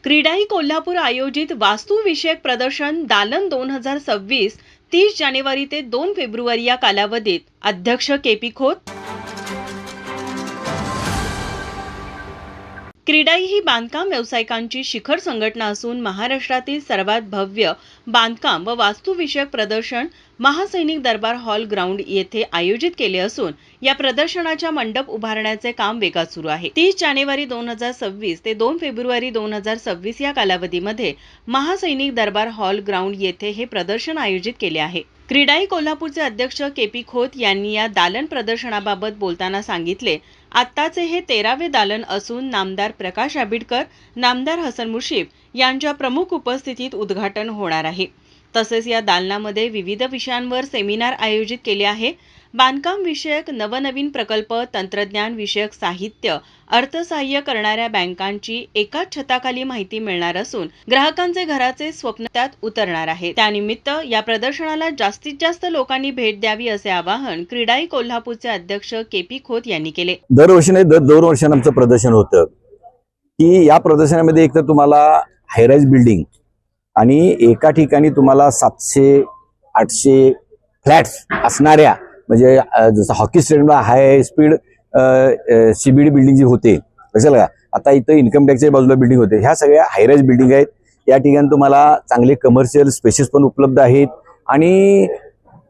क्रीडाई कोल्हापूर आयोजित वास्तुविषयक प्रदर्शन दालन 2026 30 जानेवारी ते 2 फेब्रुवारी या कालावधीत अध्यक्ष केपी खोत. क्रीडाई ही बांधकाम व्यावसायिकांची शिखर संघटना असून महाराष्ट्रातील सर्वात भव्य बांधकाम व वास्तुविषयक प्रदर्शन महासैनिक दरबार हॉल ग्राउंड येथे आयोजित केले असून या प्रदर्शनाच्या मंडप उभारण्याचे काम वेगात सुरू आहे. 30 जानेवारी 2026 ते 2 फेब्रुवारी 2026 या कालावधीमध्ये महासैनिक दरबार हॉल ग्राउंड येथे हे प्रदर्शन आयोजित केले आहे. क्रीडाई कोल्हापूरचे अध्यक्ष केपी खोत यांनी या दालन प्रदर्शनाबाबत बोलताना सांगितले, आत्ताचे हे 13वे दालन असून नामदार प्रकाश आबिडकर, नामदार हसन मुश्रीफ यांच्या प्रमुख उपस्थितीत उद्घाटन होणार आहे. तसेच या दालनामध्ये विविध विषयांवर सेमिनार आयोजित केले आहे. बांधकाम विषयक नवनवीन प्रकल्प, तंत्रज्ञान विषयक साहित्य, अर्थसहाय्य करणाऱ्या बँकांची एकाच छताखाली माहिती मिळणार असून ग्राहकांचे घराचे स्वप्न त्यात उतरणार आहे. त्यानिमित्त या प्रदर्शनाला जास्तीत जास्त लोकांनी भेट द्यावी असे आवाहन क्रीडाई कोल्हापूरचे अध्यक्ष केपी खोत यांनी केले. दरवर्षी नाही, दर 2 वर्षांनी आमचं प्रदर्शन होतं की या प्रदर्शनामध्ये एक तर तुम्हाला हायराईज बिल्डिंग आणि एका ठिकाणी तुम्हाला 700-800 फ्लॅट्स असणाऱ्या, म्हणजे जसं हॉकी स्टेडियमला हाय स्पीड सीबीडी बिल्डिंग जी होते कशाला का, आता इथं इन्कम टॅक्सच्या बाजूला बिल्डिंग होते, ह्या सगळ्या हायराईज बिल्डिंग आहेत. या ठिकाणी तुम्हाला चांगले कमर्शियल स्पेसेस पण उपलब्ध आहेत आणि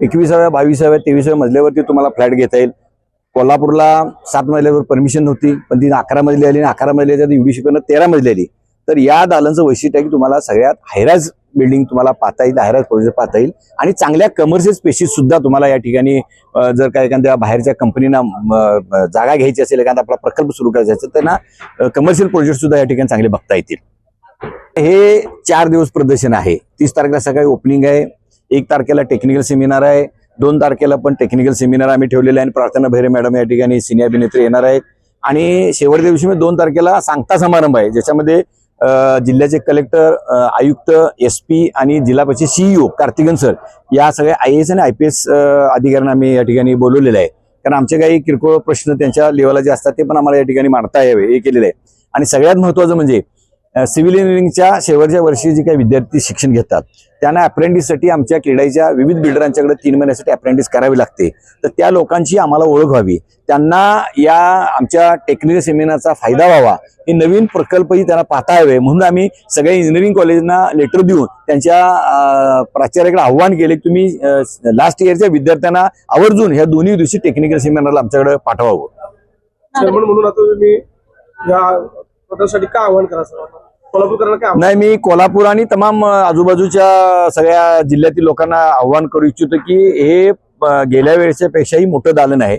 21व्या, 22व्या, 23व्या मजल्यावरती तुम्हाला फ्लॅट घेता येईल. कोल्हापूरला 7 मजल्यावर परमिशन नव्हती, पण ती 11 मजली आली आणि 11 मजल्याच्या एवढी शिकवणं 13 मजली आली. तर या दालनचं वैशिष्ट्य आहे की तुम्हाला सगळ्यात हायराईज बिल्डिंग तुम्हाला पाहता येईल, हायराईज प्रोजेक्ट पाहता येईल आणि चांगल्या कमर्शियल स्पेसेस सुद्धा तुम्हाला या ठिकाणी, जर का एखाद्या बाहेरच्या कंपनीना जागा घ्यायची असेल, एखादा आपला प्रकल्प सुरू करायचा असेल, त्यांना कमर्शियल प्रोजेक्ट सुद्धा या ठिकाणी चांगले बघता येतील. हे 4 दिवस प्रदर्शन आहे. 30 तारखेला सकाळी ओपनिंग आहे, 1 तारखेला टेक्निकल सेमिनार आहे, 2 तारखेला पण टेक्निकल सेमिनार आम्ही ठेवलेले आहे आणि प्रार्थना भैरे मॅडम या ठिकाणी सिनियर अभिनेत्री येणार आहेत आणि शेवटच्या दिवशी 2 तारखेला सांगता समारंभ आहे, ज्याच्यामध्ये जिल्ह्याचे कलेक्टर, आयुक्त, SP आणि जिल्हा परिषद CEO कार्तिकन सर या सगळ्या IAS आणि IPS अधिकाऱ्यांना आम्ही या ठिकाणी बोलवलेलं आहे. कारण आमचे काही किरकोळ प्रश्न त्यांच्या लेवलला जे असतात ते पण आम्हाला या ठिकाणी मांडता यावे हे केलेलं आहे. आणि सगळ्यात महत्त्वाचं म्हणजे सिव्हिल इंजिनिअरिंगच्या शेवटच्या वर्षी जे काही विद्यार्थी शिक्षण घेतात त्यांना अप्रेंटिससाठी आमच्या क्रीडाईच्या विविध बिल्डरांच्याकडे 3 महिन्यासाठी अप्रेंटिस करावी लागते. तर त्या लोकांची आम्हाला ओळख व्हावी, त्यांना या आमच्या टेक्निकल सेमिनारचा फायदा व्हावा, हे नवीन प्रकल्पही त्यांना पाहता यावे म्हणून आम्ही सगळ्या इंजिनिअरिंग कॉलेजना लेटर देऊन त्यांच्या प्राचार्याकडे आव्हान केले की तुम्ही लास्ट इयरच्या विद्यार्थ्यांना आवर्जून ह्या दोन्ही दिवशी टेक्निकल सेमिनारला आमच्याकडे पाठवावं. म्हणून आता तुम्ही या प्रदर्शनासाठी काय आव्हान करायचं? नाही, मी कोल्हापूर आणि तमाम आजूबाजूच्या सगळ्या जिल्ह्यातील लोकांना आव्हान करू इच्छितो की हे गेल्या वेळेच्या पेक्षाही मोठं दालन आहे.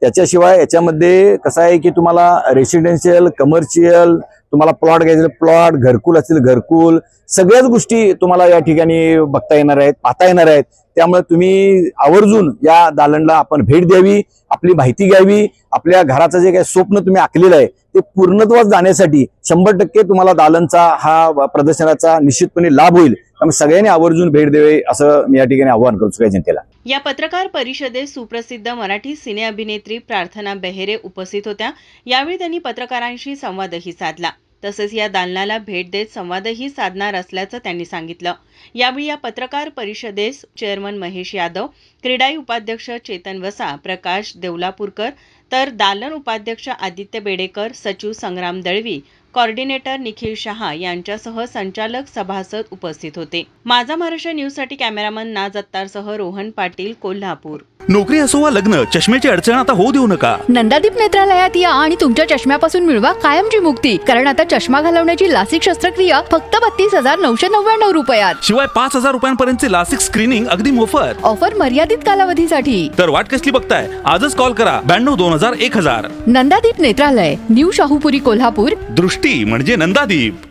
त्याच्याशिवाय याच्यामध्ये कसं आहे की तुम्हाला रेसिडेन्शियल, कमर्शियल, तुम्हाला प्लॉट घ्यायचे प्लॉट, घरकुल असतील घरकुल, सगळ्याच गोष्टी तुम्हाला या ठिकाणी बघता येणार आहेत, पाहता येणार आहेत. त्यामुळे तुम्ही आवर्जून या दालनला आपण भेट द्यावी, आपली माहिती घ्यावी, आपल्या घराचं जे काही स्वप्न तुम्ही आखलेलं आहे ते पूर्णत्वास जाण्यासाठी 100% तुम्हाला दालनचा हा प्रदर्शनाचा निश्चितपणे लाभ होईल. त्यामुळे सगळ्यांनी आवर्जून भेट द्यावी असं मी या ठिकाणी आवाहन करतो सगळ्या जनतेला. या पत्रकार परिषदेत सुप्रसिद्ध मराठी सिने अभिनेत्री प्रार्थना बेहेरे उपस्थित होत्या. यावेळी त्यांनी पत्रकारांशी संवादही साधला. तसेच या दालनाला भेट देत संवादही साधणार असल्याचं त्यांनी सांगितलं. यावेळी या पत्रकार परिषदेस चेअरमन महेश यादव, क्रीडाई उपाध्यक्ष चेतन वसा, प्रकाश देवलापूरकर, तर दालन उपाध्यक्ष आदित्य बेडेकर, सचिव संग्राम दळवी, कोऑर्डिनेटर निखिल शहा यांच्यासह संचालक सभासद उपस्थित होते. माझा महाराष्ट्र न्यूजसाठी कॅमेरामन नाज अत्तारसह रोहन पाटील, कोल्हापूर. नोकरी असो वा लग्न, चष्म्याची अडचण आता होऊ देऊ नका. नंदादीप नेत्रालयात या आणि तुमच्या चष्म्यापासून मिळवा कायमची मुक्ती. कारण आता चष्मा घालवण्याची लासिक शस्त्रक्रिया फक्त 32,999 रुपयात. शिवाय 5,000 रुपयांपर्यंतचे लासिक स्क्रीनिंग अगदी मोफत. ऑफर मर्यादित कालावधीसाठी. तर वाट कसली बघताय? आजच कॉल करा 92 2000 1000. नंदादीप नेत्रालय, न्यू शाहूपुरी, कोल्हापूर. दृष्टी म्हणजे नंदादीप.